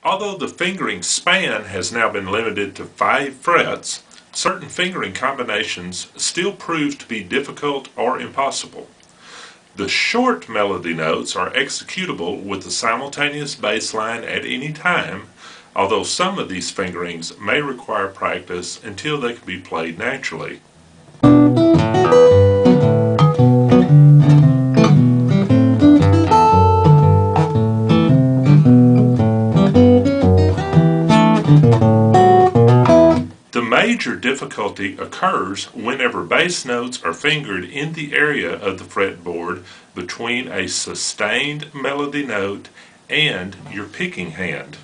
Although the fingering span has now been limited to 5 frets, certain fingering combinations still prove to be difficult or impossible. The short melody notes are executable with the simultaneous bass line at any time, although some of these fingerings may require practice until they can be played naturally. The major difficulty occurs whenever bass notes are fingered in the area of the fretboard between a sustained melody note and your picking hand.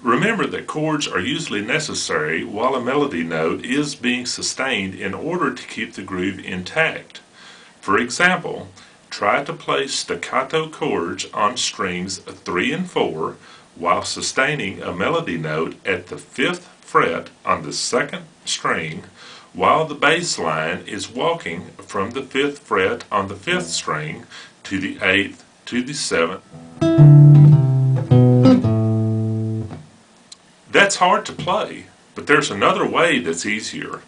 Remember that chords are usually necessary while a melody note is being sustained in order to keep the groove intact. For example, try to play staccato chords on strings 3 and 4 while sustaining a melody note at the 5th fret on the 2nd string while the bass line is walking from the 5th fret on the 5th string to the 8th to the 7th. That's hard to play, but there's another way that's easier.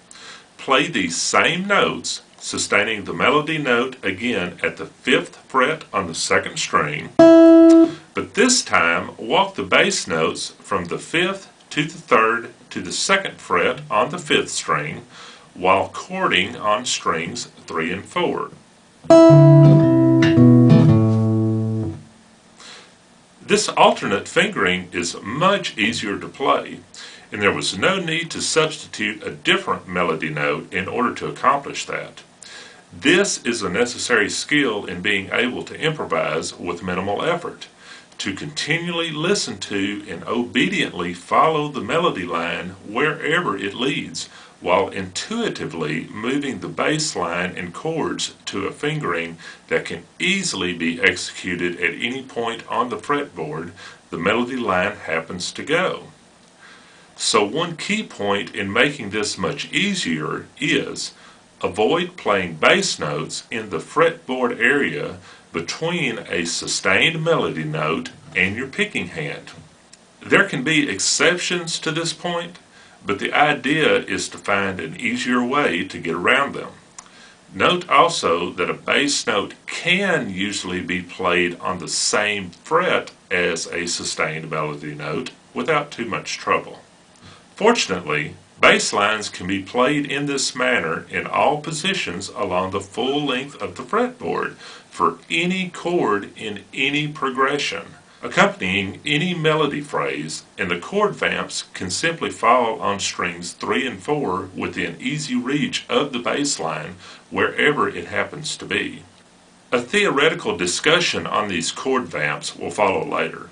Play these same notes, sustaining the melody note again at the 5th fret on the 2nd string, but this time walk the bass notes from the 5th to the 3rd to the 2nd fret on the 5th string while chording on strings 3 and 4. This alternate fingering is much easier to play, and there was no need to substitute a different melody note in order to accomplish that. This is a necessary skill in being able to improvise with minimal effort, to continually listen to and obediently follow the melody line wherever it leads, while intuitively moving the bass line and chords to a fingering that can easily be executed at any point on the fretboard the melody line happens to go. So one key point in making this much easier is avoid playing bass notes in the fretboard area between a sustained melody note and your picking hand. There can be exceptions to this point, but the idea is to find an easier way to get around them. Note also that a bass note can usually be played on the same fret as a sustained melody note without too much trouble. Fortunately, bass lines can be played in this manner in all positions along the full length of the fretboard for any chord in any progression, accompanying any melody phrase, and the chord vamps can simply fall on strings 3 and 4 within easy reach of the bass line wherever it happens to be. A theoretical discussion on these chord vamps will follow later.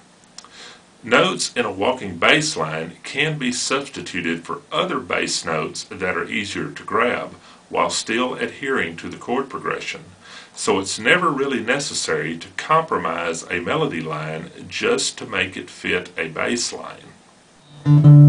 Notes in a walking bass line can be substituted for other bass notes that are easier to grab while still adhering to the chord progression, so it's never really necessary to compromise a melody line just to make it fit a bass line.